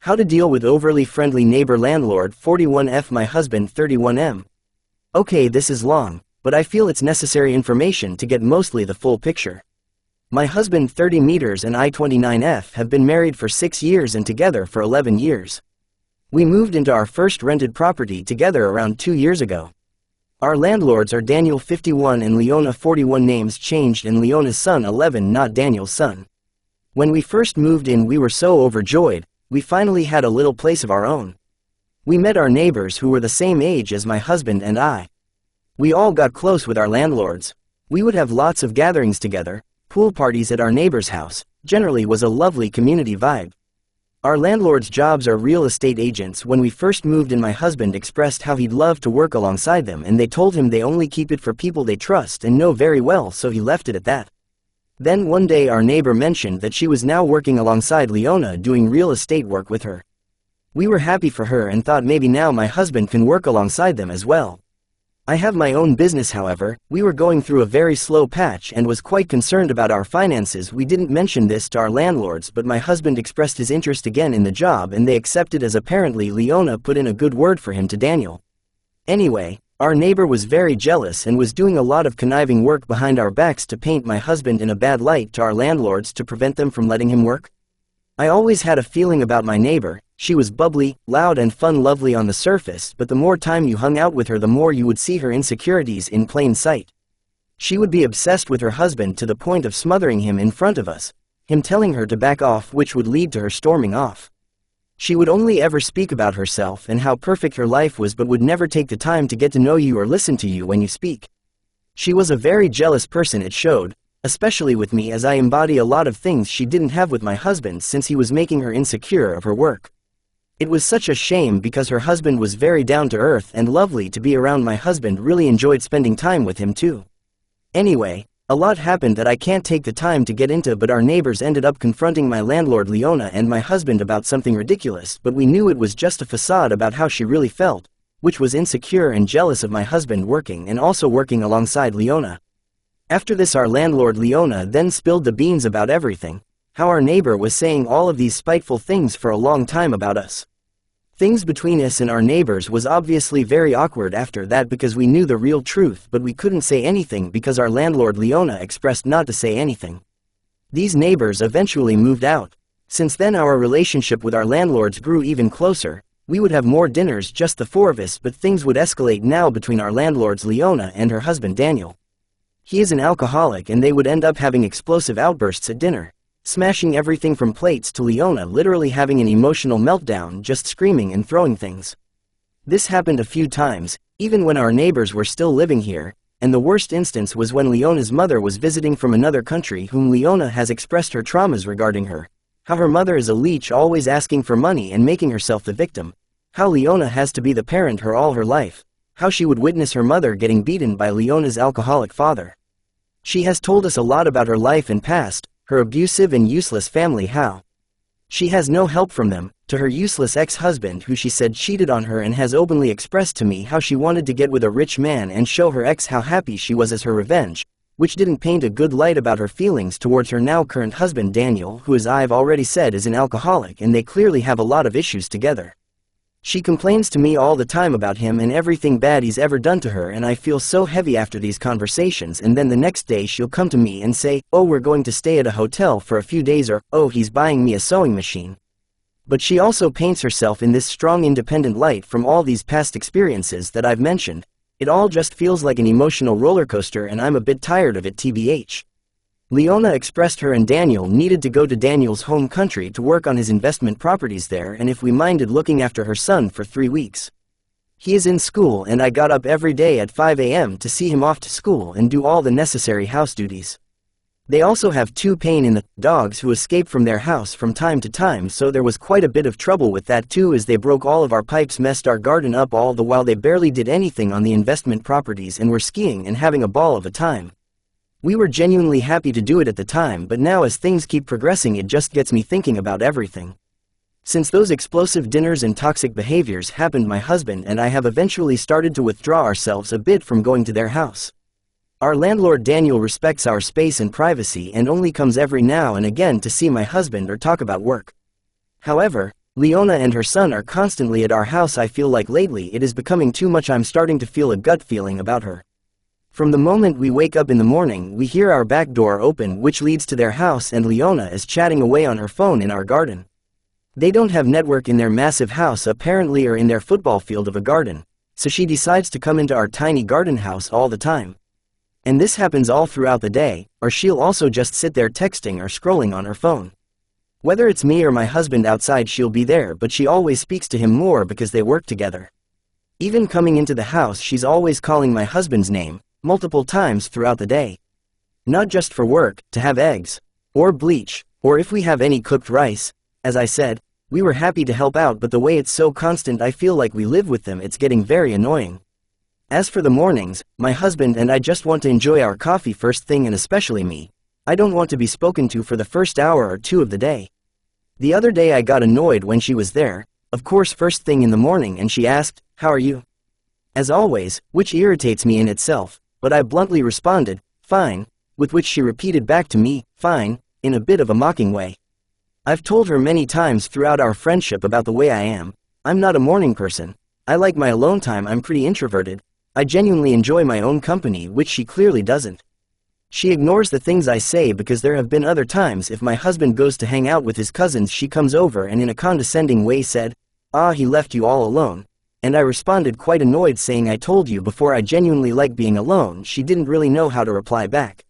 How to deal with overly friendly neighbor landlord 41F my husband 31M. Okay, this is long, but I feel it's necessary information to get mostly the full picture. My husband 30 meters and I 29F have been married for 6 years and together for 11 years. We moved into our first rented property together around 2 years ago. Our landlords are Daniel 51 and Leona 41, names changed, and Leona's son 11, not Daniel's son. When we first moved in we were so overjoyed, we finally had a little place of our own. We met our neighbors who were the same age as my husband and I. We all got close with our landlords. We would have lots of gatherings together, pool parties at our neighbor's house, generally was a lovely community vibe. Our landlords' jobs are real estate agents. When we first moved in my husband expressed how he'd love to work alongside them, and they told him they only keep it for people they trust and know very well, so he left it at that. Then one day our neighbor mentioned that she was now working alongside Leona doing real estate work with her. We were happy for her and thought maybe now my husband can work alongside them as well. I have my own business, however. We were going through a very slow patch and was quite concerned about our finances. We didn't mention this to our landlords, but my husband expressed his interest again in the job and they accepted, as apparently Leona put in a good word for him to Daniel. Anyway, our neighbor was very jealous and was doing a lot of conniving work behind our backs to paint my husband in a bad light to our landlords to prevent them from letting him work. I always had a feeling about my neighbor. She was bubbly, loud and fun, lovely on the surface, but the more time you hung out with her the more you would see her insecurities in plain sight. She would be obsessed with her husband to the point of smothering him in front of us, him telling her to back off, which would lead to her storming off. She would only ever speak about herself and how perfect her life was, but would never take the time to get to know you or listen to you when you speak. She was a very jealous person, it showed, especially with me, as I embody a lot of things she didn't have with my husband since he was making her insecure of her work. It was such a shame because her husband was very down to earth and lovely to be around. My husband really enjoyed spending time with him too. Anyway, a lot happened that I can't take the time to get into, but our neighbors ended up confronting my landlord Leona and my husband about something ridiculous, but we knew it was just a facade about how she really felt, which was insecure and jealous of my husband working and also working alongside Leona. After this our landlord Leona then spilled the beans about everything, how our neighbor was saying all of these spiteful things for a long time about us. Things between us and our neighbors was obviously very awkward after that because we knew the real truth, but we couldn't say anything because our landlord Leona expressed not to say anything. These neighbors eventually moved out. Since then our relationship with our landlords grew even closer. We would have more dinners, just the four of us, but things would escalate now between our landlords Leona and her husband Daniel. He is an alcoholic and they would end up having explosive outbursts at dinner, smashing everything from plates to Leona literally having an emotional meltdown, just screaming and throwing things. This happened a few times, even when our neighbors were still living here, and the worst instance was when Leona's mother was visiting from another country, whom Leona has expressed her traumas regarding her. How her mother is a leech, always asking for money and making herself the victim. How Leona has to be the parent her all her life. How she would witness her mother getting beaten by Leona's alcoholic father. She has told us a lot about her life and past, her abusive and useless family, how she has no help from them, to her useless ex-husband who she said cheated on her, and has openly expressed to me how she wanted to get with a rich man and show her ex how happy she was as her revenge, which didn't paint a good light about her feelings towards her now current husband Daniel, who, as I've already said, is an alcoholic and they clearly have a lot of issues together. She complains to me all the time about him and everything bad he's ever done to her, and I feel so heavy after these conversations, and then the next day she'll come to me and say, oh, we're going to stay at a hotel for a few days, or, oh, he's buying me a sewing machine. But she also paints herself in this strong independent light from all these past experiences that I've mentioned. It all just feels like an emotional roller coaster and I'm a bit tired of it, tbh. Leona expressed her and Daniel needed to go to Daniel's home country to work on his investment properties there, and if we minded looking after her son for 3 weeks. He is in school and I got up every day at 5 a.m. to see him off to school and do all the necessary house duties. They also have 2 pain-in-the-dogs who escape from their house from time to time, so there was quite a bit of trouble with that too, as they broke all of our pipes, messed our garden up, all the while they barely did anything on the investment properties and were skiing and having a ball of a time. We were genuinely happy to do it at the time, but now as things keep progressing it just gets me thinking about everything. Since those explosive dinners and toxic behaviors happened, my husband and I have eventually started to withdraw ourselves a bit from going to their house. Our landlord Daniel respects our space and privacy and only comes every now and again to see my husband or talk about work. However, Leona and her son are constantly at our house. I feel like lately it is becoming too much. I'm starting to feel a gut feeling about her. From the moment we wake up in the morning, we hear our back door open, which leads to their house, and Leona is chatting away on her phone in our garden. They don't have network in their massive house apparently, or in their football field of a garden, so she decides to come into our tiny garden house all the time. And this happens all throughout the day, or she'll also just sit there texting or scrolling on her phone. Whether it's me or my husband outside, she'll be there, but she always speaks to him more because they work together. Even coming into the house, she's always calling my husband's name, multiple times throughout the day. Not just for work, to have eggs, or bleach, or if we have any cooked rice. As I said, we were happy to help out, but the way it's so constant, I feel like we live with them. It's getting very annoying. As for the mornings, my husband and I just want to enjoy our coffee first thing, and especially me. I don't want to be spoken to for the first hour or two of the day. The other day I got annoyed when she was there, of course first thing in the morning, and she asked, "How are you?" As always, which irritates me in itself, but I bluntly responded, "Fine," with which she repeated back to me, "Fine," in a bit of a mocking way. I've told her many times throughout our friendship about the way I am. I'm not a morning person. I like my alone time. I'm pretty introverted. I genuinely enjoy my own company, which she clearly doesn't. She ignores the things I say because there have been other times if my husband goes to hang out with his cousins, she comes over and in a condescending way said, "Ah, he left you all alone." And I responded quite annoyed, saying, "I told you before, I genuinely like being alone." She didn't really know how to reply back.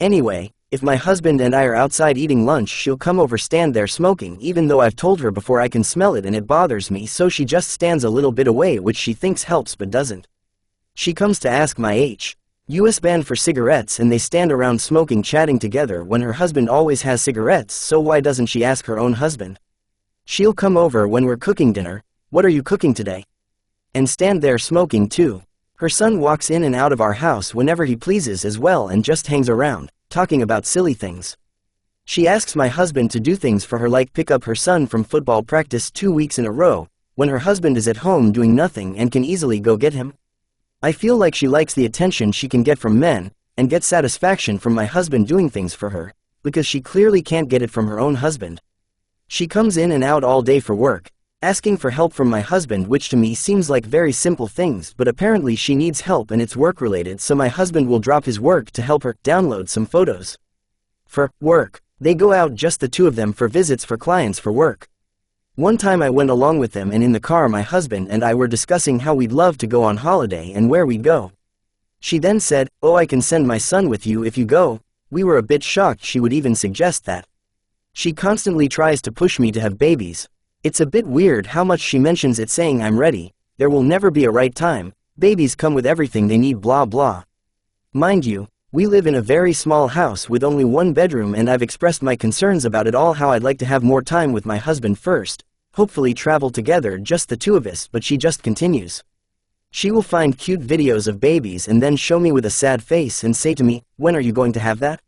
Anyway, if my husband and I are outside eating lunch, she'll come over, stand there smoking, even though I've told her before I can smell it and it bothers me, so she just stands a little bit away, which she thinks helps but doesn't. She comes to ask my US ban for cigarettes, and they stand around smoking, chatting together when her husband always has cigarettes, so why doesn't she ask her own husband? She'll come over when we're cooking dinner, "What are you cooking today?" and stand there smoking too. Her son walks in and out of our house whenever he pleases as well, and just hangs around, talking about silly things. She asks my husband to do things for her, like pick up her son from football practice 2 weeks in a row, when her husband is at home doing nothing and can easily go get him. I feel like she likes the attention she can get from men, and gets satisfaction from my husband doing things for her, because she clearly can't get it from her own husband. She comes in and out all day for work, asking for help from my husband, which to me seems like very simple things, but apparently she needs help and it's work related, so my husband will drop his work to help her download some photos. For work, they go out, just the two of them, for visits for clients for work. One time I went along with them, and in the car my husband and I were discussing how we'd love to go on holiday and where we'd go. She then said, "Oh, I can send my son with you if you go." We were a bit shocked she would even suggest that. She constantly tries to push me to have babies. It's a bit weird how much she mentions it, saying I'm ready, there will never be a right time, babies come with everything they need, blah blah. Mind you, we live in a very small house with only one bedroom, and I've expressed my concerns about it all, how I'd like to have more time with my husband first, hopefully travel together, just the two of us, but she just continues. She will find cute videos of babies and then show me with a sad face and say to me, "When are you going to have that?"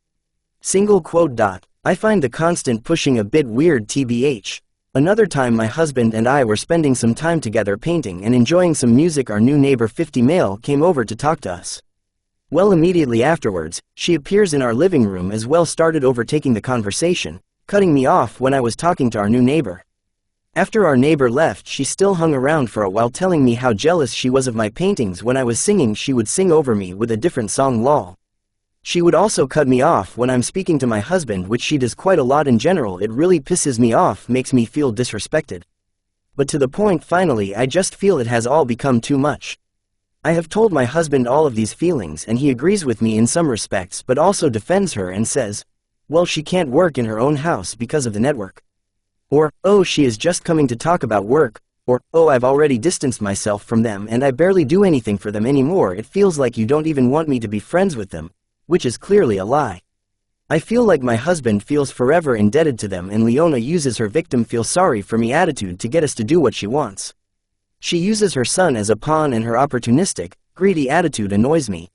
Single quote. I find the constant pushing a bit weird, tbh. Another time my husband and I were spending some time together painting and enjoying some music. Our new neighbor 50 male came over to talk to us. Well, immediately afterwards, she appears in our living room as well, started overtaking the conversation, cutting me off when I was talking to our new neighbor. After our neighbor left, she still hung around for a while, telling me how jealous she was of my paintings. When I was singing, she would sing over me with a different song, lol. She would also cut me off when I'm speaking to my husband, which she does quite a lot in general. It really pisses me off, makes me feel disrespected. But to the point, finally, I just feel it has all become too much. I have told my husband all of these feelings, and he agrees with me in some respects, but also defends her and says, well, she can't work in her own house because of the network. Or, oh, she is just coming to talk about work. Or, oh, I've already distanced myself from them and I barely do anything for them anymore. It feels like you don't even want me to be friends with them, which is clearly a lie. I feel like my husband feels forever indebted to them, and Leona uses her victim feel sorry for me attitude to get us to do what she wants. She uses her son as a pawn, and her opportunistic, greedy attitude annoys me.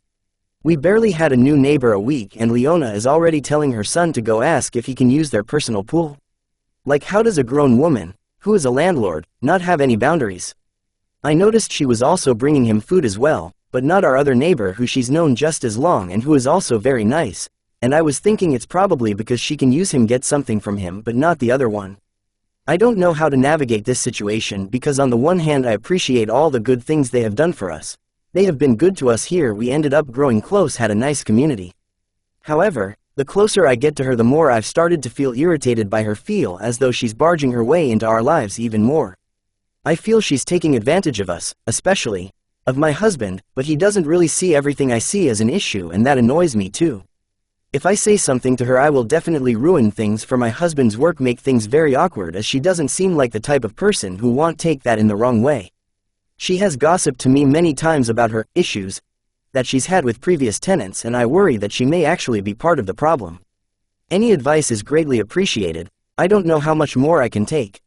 We barely had a new neighbor a week and Leona is already telling her son to go ask if he can use their personal pool. Like, how does a grown woman, who is a landlord, not have any boundaries? I noticed she was also bringing him food as well, but not our other neighbor who she's known just as long and who is also very nice, and I was thinking it's probably because she can use him, get something from him, but not the other one. I don't know how to navigate this situation because on the one hand I appreciate all the good things they have done for us. They have been good to us here, we ended up growing close, had a nice community. However, the closer I get to her the more I've started to feel irritated by her, feel as though she's barging her way into our lives even more. I feel she's taking advantage of us, especially of my husband, but he doesn't really see everything I see as an issue, and that annoys me too. If I say something to her I will definitely ruin things for my husband's work, make things very awkward, as she doesn't seem like the type of person who won't take that in the wrong way. She has gossiped to me many times about her issues that she's had with previous tenants, and I worry that she may actually be part of the problem. Any advice is greatly appreciated. I don't know how much more I can take.